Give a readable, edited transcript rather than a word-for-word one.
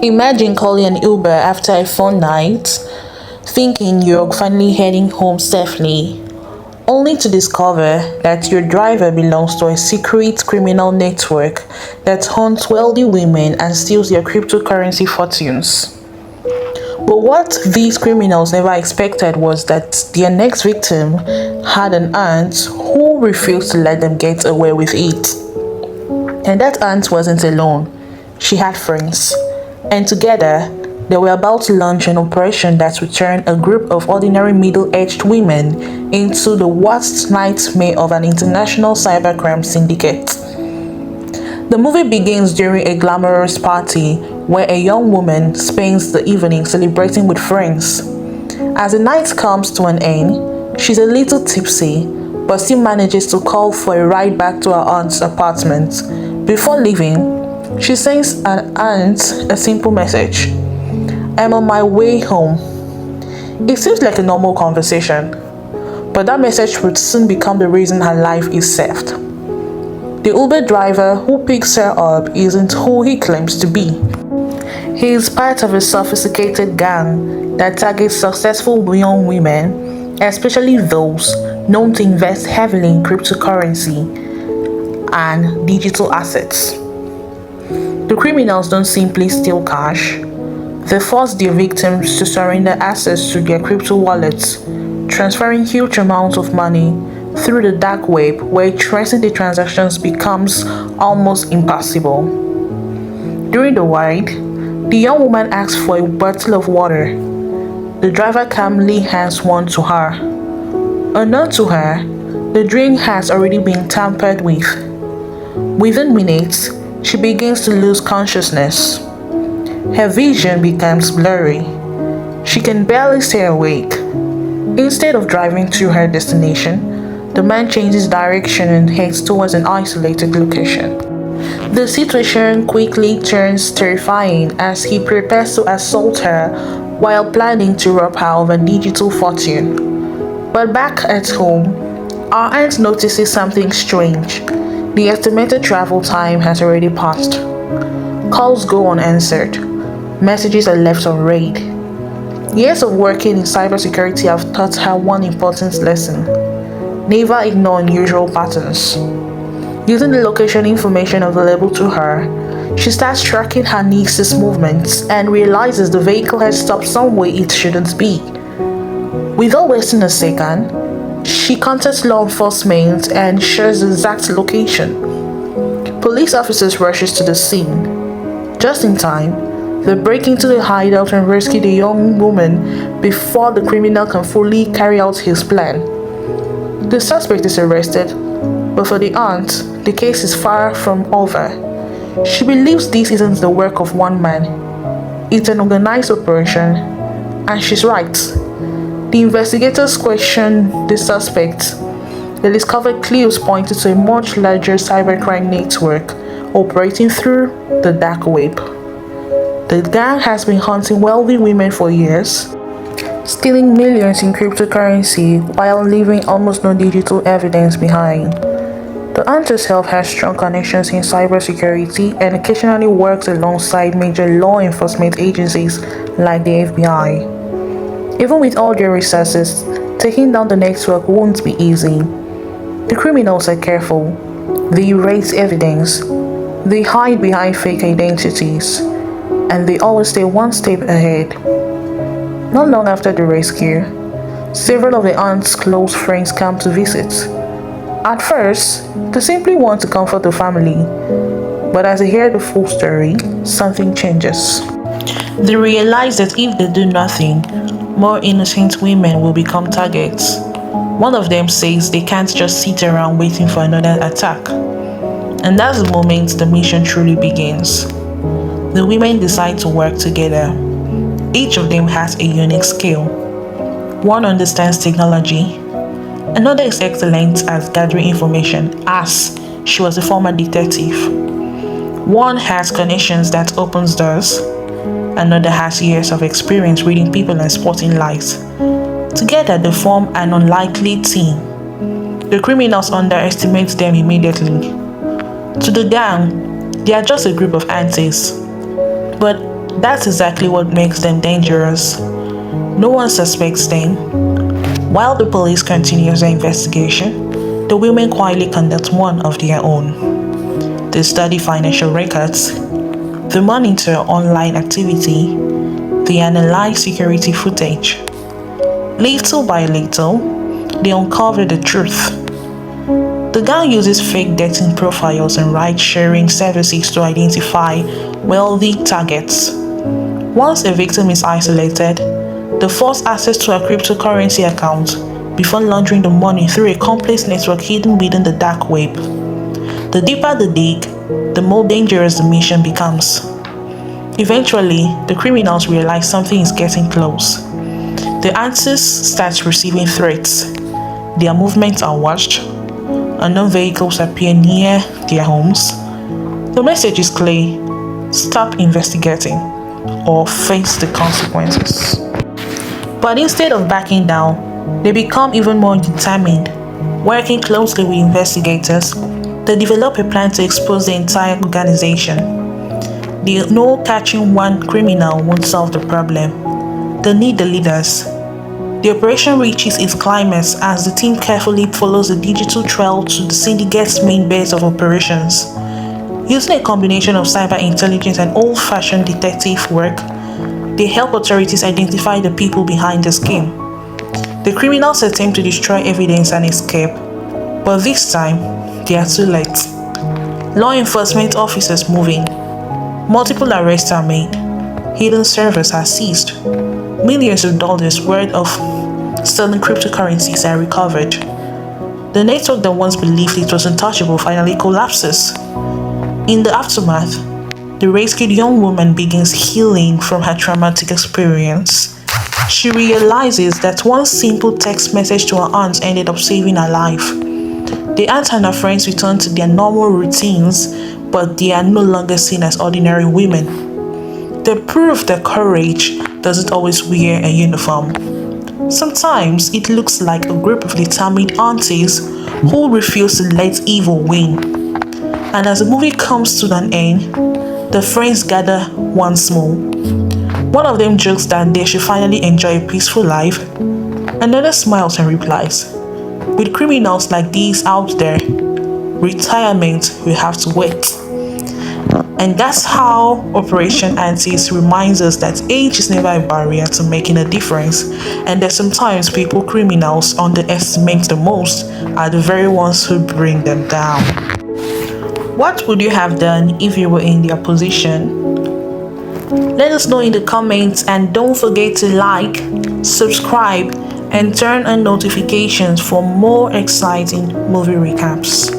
Imagine calling an Uber after a fun night, thinking you're finally heading home safely, only to discover that your driver belongs to a secret criminal network that hunts wealthy women and steals their cryptocurrency fortunes. But what these criminals never expected was that their next victim had an aunt who refused to let them get away with it. And that aunt wasn't alone, she had friends. And together, they were about to launch an operation that would turn a group of ordinary middle-aged women into the worst nightmare of an international cybercrime syndicate. The movie begins during a glamorous party where a young woman spends the evening celebrating with friends. As the night comes to an end, she's a little tipsy, but still manages to call for a ride back to her aunt's apartment. Before leaving, she sends her aunt a simple message: "I'm on my way home." It seems like a normal conversation, but that message would soon become the reason her life is saved. The Uber driver who picks her up isn't who he claims to be. He is part of a sophisticated gang that targets successful young women, especially those known to invest heavily in cryptocurrency and digital assets. The criminals don't simply steal cash, they force their victims to surrender access to their crypto wallets, transferring huge amounts of money through the dark web where tracing the transactions becomes almost impossible. During the ride, the young woman asks for a bottle of water. The driver calmly hands one to her. Unknown to her, the drink has already been tampered with. Within minutes, she begins to lose consciousness. Her vision becomes blurry. She can barely stay awake. Instead of driving to her destination, the man changes direction and heads towards an isolated location. The situation quickly turns terrifying as he prepares to assault her while planning to rob her of a digital fortune. But back at home, our aunt notices something strange. The estimated travel time has already passed. Calls go unanswered. Messages are left unread. Years of working in cybersecurity have taught her one important lesson: never ignore unusual patterns. Using the location information available to her, she starts tracking her niece's movements and realizes the vehicle has stopped somewhere it shouldn't be. Without wasting a second, she contacts law enforcement and shares the exact location. Police officers rushes to the scene. Just in time, they break into the hideout and rescue the young woman before the criminal can fully carry out his plan. The suspect is arrested, but for the aunt, the case is far from over. She believes this isn't the work of one man. It's an organized operation, and she's right. The investigators question the suspect. They discovered clues pointing to a much larger cybercrime network operating through the dark web. The gang has been hunting wealthy women for years, stealing millions in cryptocurrency while leaving almost no digital evidence behind. The aunt herself has strong connections in cybersecurity and occasionally works alongside major law enforcement agencies like the FBI. Even with all their resources, taking down the network won't be easy. The criminals are careful. They erase evidence. They hide behind fake identities. And they always stay one step ahead. Not long after the rescue, several of the aunt's close friends come to visit. At first, they simply want to comfort the family, but as they hear the full story, something changes. They realize that if they do nothing, more innocent women will become targets. One of them says they can't just sit around waiting for another attack. And that's the moment the mission truly begins. The women decide to work together. Each of them has a unique skill. One understands technology. Another is excellent at gathering information, as she was a former detective. One has connections that opens doors. Another has years of experience reading people and spotting lies. Together they form an unlikely team. The criminals underestimate them immediately. To the gang, they are just a group of aunties. But That's exactly what makes them dangerous. No one suspects them. While the police continues their investigation, the women quietly conduct one of their own. They study financial records, they monitor online activity, they analyze security footage. Little by little, they uncover the truth. The gang uses fake dating profiles and ride-sharing services to identify wealthy targets. Once a victim is isolated, they force access to a cryptocurrency account before laundering the money through a complex network hidden within the dark web. The deeper the dig, the more dangerous the mission becomes. Eventually, the criminals realize something is getting close. The Aunties start receiving threats. Their movements are watched. Unknown vehicles appear near their homes. The message is clear: stop investigating or face the consequences. But instead of backing down, they become even more determined. Working closely with investigators, they develop a plan to expose the entire organization. They know catching one criminal won't solve the problem. They need the leaders. The operation reaches its climax as the team carefully follows the digital trail to the syndicate's main base of operations. Using a combination of cyber intelligence and old-fashioned detective work, they help authorities identify the people behind the scheme. The criminals attempt to destroy evidence and escape, but this time, they are too late. Law enforcement officers move in. Multiple arrests are made. Hidden servers are seized. Millions of dollars worth of stolen cryptocurrencies are recovered. The network that once believed it was untouchable finally collapses. In the aftermath, the rescued young woman begins healing from her traumatic experience. She realizes that one simple text message to her aunt ended up saving her life. The aunt and her friends return to their normal routines, but they are no longer seen as ordinary women. They prove that courage doesn't always wear a uniform. Sometimes it looks like a group of determined aunties who refuse to let evil win. And as the movie comes to an end, the friends gather once more. One of them jokes that they should finally enjoy a peaceful life. Another smiles and replies, "With criminals like these out there, retirement will have to wait." And that's how Operation Aunties reminds us that age is never a barrier to making a difference, and that sometimes people criminals underestimate the most are the very ones who bring them down. What would you have done if you were in their position? Let us know in the comments, and don't forget to like, subscribe, and turn on notifications for more exciting movie recaps.